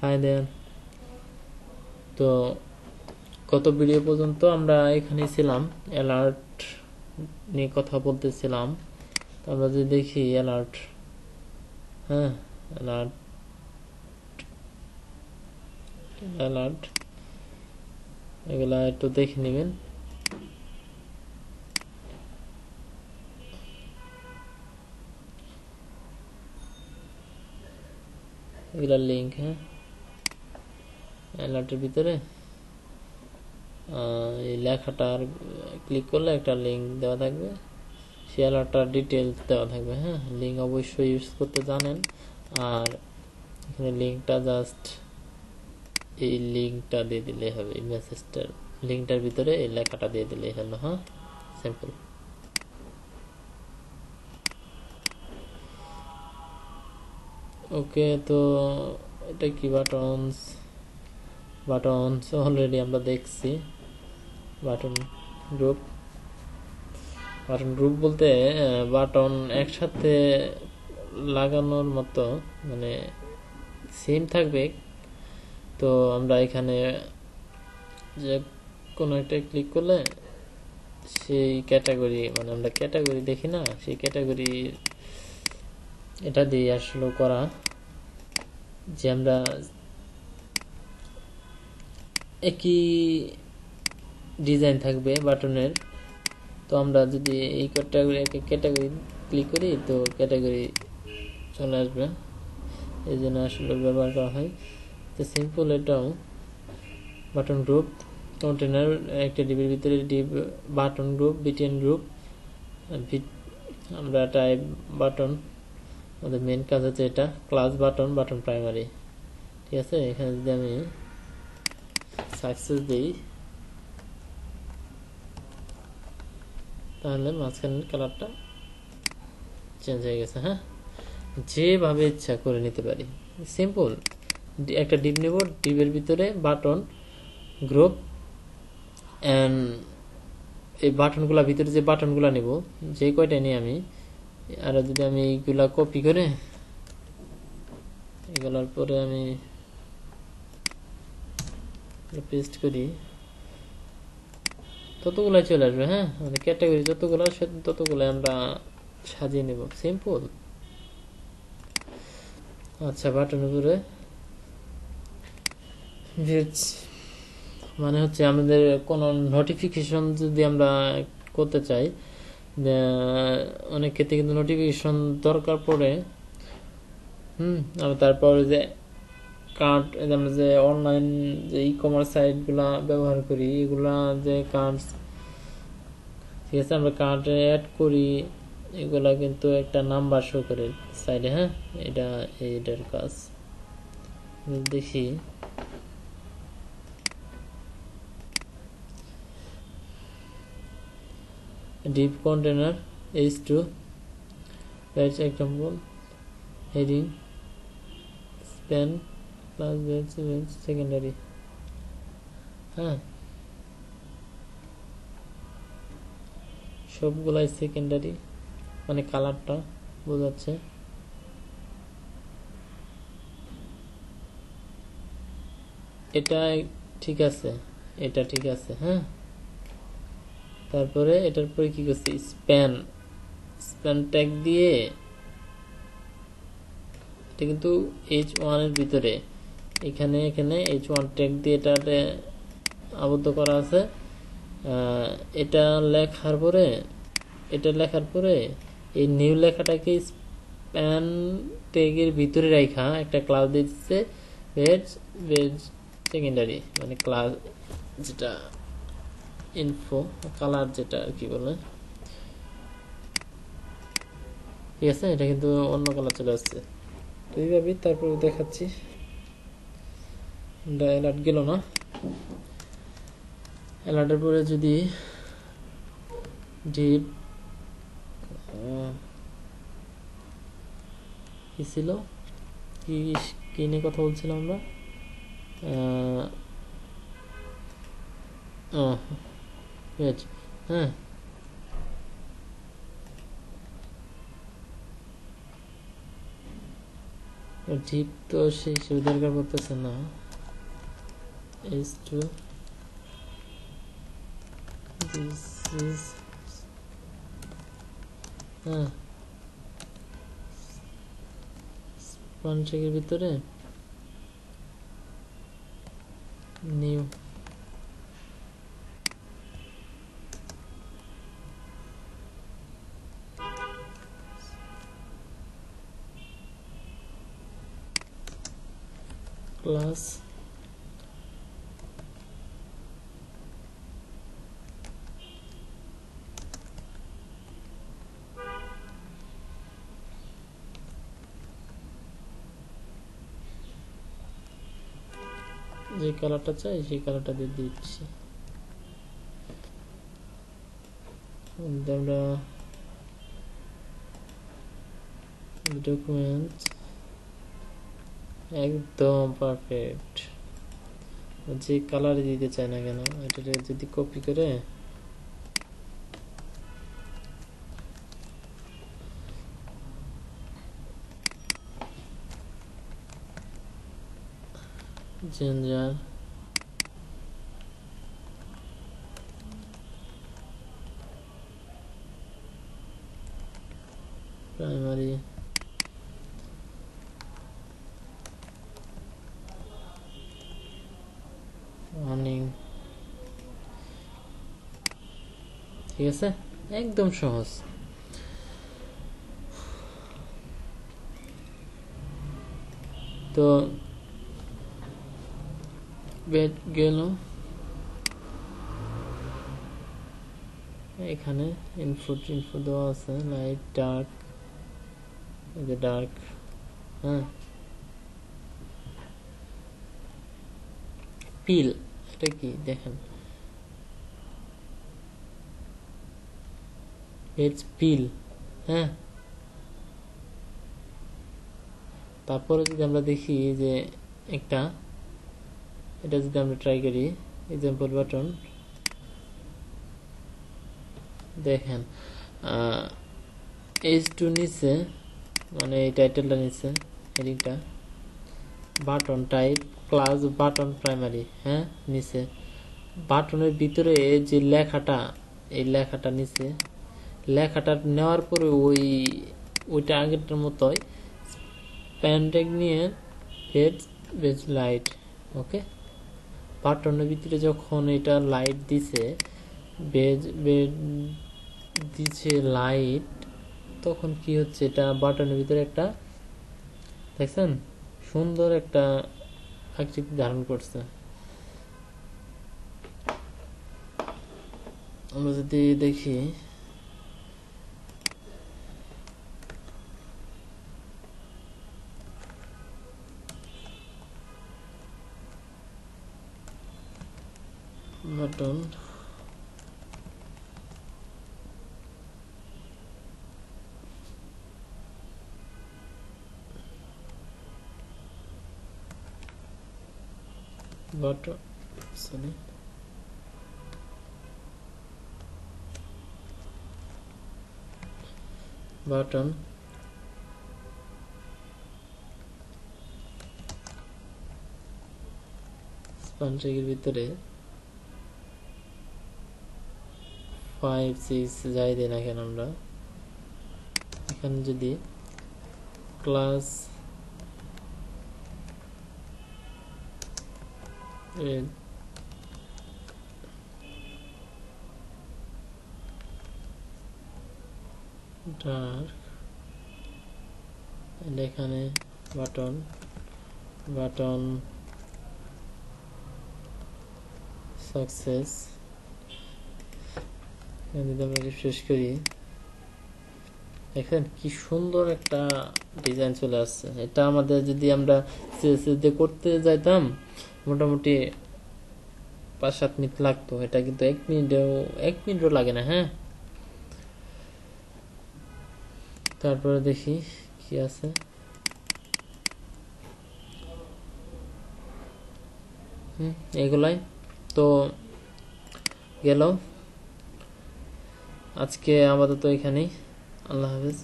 Hi there. তো গত video পর্যন্ত আমরা এখানে ছিলাম, অ্যালার্ট নিয়ে কথা বলতেছিলাম। তো আমরা যদি দেখি অ্যালার্ট, হ্যাঁ অ্যালার্ট অ্যালার্ট এগুলা একটু দেখে নেবেন। এগুলা লিঙ্ক, হ্যাঁ অ্যালার্টের ভিতরে এই লেখাটার ক্লিক করলে একটা লিঙ্ক দেওয়া থাকবে, সেই অ্যালার্টটার ডিটেলস দেওয়া থাকবে। হ্যাঁ লিঙ্ক অবশ্যই ইউজ করতে জানেন। আর এখানে লিঙ্কটা জাস্ট এই লিঙ্কটা দিয়ে দিলেই হবে, এই মেসেজটার লিঙ্কটার ভিতরে এই লেখাটা দিয়ে দিলেই হলো। হ্যাঁ সিম্পল। ওকে, তো এটা কি বাটনস অলরেডি আমরা দেখছি। বাটন গ্রুপ বলতে বাটন একসাথে লাগানোর মতো, মানে সেম থাকবে। তো আমরা এখানে যে কোনো একটা ক্লিক করলে সেই ক্যাটাগরি, মানে আমরা ক্যাটাগরি দেখি না, সেই ক্যাটাগরি এটা দিয়ে আসলে করা, যে আমরা একই ডিজাইন থাকবে বাটনের। তো আমরা যদি এই ক্যাটাগরি ক্লিক করি তো ক্যাটাগরি চলে আসবে, এই জন্য আসলে ব্যবহার করা হয়। তো সিম্পল এটাও বাটন গ্রুপ কন্টেনার, একটা ডিবির ভিতরে ডিব বাটন গ্রুপ, বিটিএন গ্রুপ, আমরা টাইপ বাটন, আমাদের মেন কাজ হচ্ছে এটা ক্লাস বাটন প্রাইমারি। ঠিক আছে, এখানে যদি আমি সাকসেস দিই তাহলে মাঝখানের কালারটা চেঞ্জ হয়ে গেছে। হ্যাঁ যেভাবে ইচ্ছা করে নিতে পারি, সিম্পল। একটা ডিপ নেব, ডিপের ভিতরে বাটন গ্রুপ, অ্যান্ড এই বাটনগুলা ভিতরে যে বাটনগুলা নেব, যে কয়টা নিই আমি, আর যদি আমি এইগুলা কপি করে এগুলার পরে আমি পেস্ট করি, ততগুলাই চলে আসবে। হ্যাঁ মানে ক্যাটাগরি ততগুলো আমরা সাজিয়ে নেব, সিম্পল। আচ্ছা, বাটনের উপরে মানে হচ্ছে আমাদের কোনো নোটিফিকেশন যদি আমরা করতে চাই, অনেক ক্ষেত্রে কিন্তু নোটিফিকেশন দরকার পড়ে। তারপর যে কার্ড, আমরা যে অনলাইন যে ই কমার্স সাইটগুলা ব্যবহার করি, এগুলা যে কার্ড, ঠিক আছে, আমরা কার্ডে অ্যাড করি, এগুলা কিন্তু একটা নাম্বার শো করে সাইডে। হ্যাঁ এটার কাজ দেখি। Deep container h2 batch example, heading span plus batch secondary. হ্যাঁ সবগুলাই সেকেন্ডারি, মানে কালারটা বোঝাচ্ছে। এটা ঠিক আছে, এটা ঠিক আছে। হ্যাঁ তারপরে এটার পরে কি করছি, স্প্যান ট্যাগ দিয়ে, এটা কিন্তু h1 এর ভিতরে, এখানে h1 ট্যাগ দিয়ে এটাতে আবদ্ধ করা আছে। এটা লেখার পরে এই নিউ লেখাটাকে স্প্যান ট্যাগের ভিতরে রাখা একটা ক্লাস দিচ্ছে বেজ সেকেন্ডারি, মানে ক্লাস যেটা ইনফো কালার যেটা আর কি বলে। ঠিক আছে, এটা কিন্তু অন্য কালার চলে আসছে। তো এইভাবে তারপর দেখাচ্ছি। অ্যালার্ট গেল না, অ্যালার্টের পরে যদি ডিপ কি ছিল, কি নিয়ে কথা বলছিলাম আমরা, হ্যাঁ ডিপ তো সেই হিসেবে দরকার পড়তেছে না। H2 this is স্পঞ্জের ভিতরে নিউ ক্লাস যে কালারটা চাই সেই কালারটা দিয়ে দিচ্ছি। আমরা ডকুমেন্ট একদম পারফেক্ট, যে কালার দিতে চাই না কেন এটা যদি কপি করে জেন্ডার প্রাইমারি অর্নিং, ঠিক আছে, একদম সহজ। তো গেল এখানে ইনপুট দেওয়া আছে, লাইট ডার্ক, এই যে ডার্ক, পিল, এটা কি দেখেন, ইটস পিল। তারপরে যদি আমরা দেখি যে একটা, এটা যদি আমরা ট্রাই করি, এক্সাম্পল বাটন, দেখেন H2 নিচে, মানে এই টাইটেলটা নিচে, হেডিংটা, button type class button primary, নিচে বাটনের ভিতরে যে লেখাটা, এই লেখাটা নিচে, লেখাটা নেওয়ার পরে ওইটা আগেরটার মতোই প্যানট্যাগ নিয়ে বেজ লাইট, ওকে। বাটনের ভিতরে যখন এটা লাইট দিছে, বেজ দিছে লাইট, তখন কি হচ্ছে, এটা বাটনের ভিতরে একটা দেখছেন সুন্দর একটা আকৃতি ধারণ করছে। আমরা যদি দেখি বাটন, বাটন, সরি বাটন স্পঞ্জের ভিতরে 5, 6 যাই দিই না কেন, আমরা এখানে যদি ক্লাস ডার্ক, এখানে বাটন সাকসেস, যদি আমরা রিফ্রেশ করি, দেখেন কি সুন্দর একটা ডিজাইন চলে আসছে। এটা আমাদের যদি আমরা CSS দিয়ে করতে যাইতাম মোটামুটি 5-7 মিনিট লাগতো, এটা কিন্তু 1 মিনিটও লাগে না। তারপরে দেখি কি আছে, এগুলাই তো গেল। আজকে আপাতত এখানেই, আল্লাহ হাফেজ।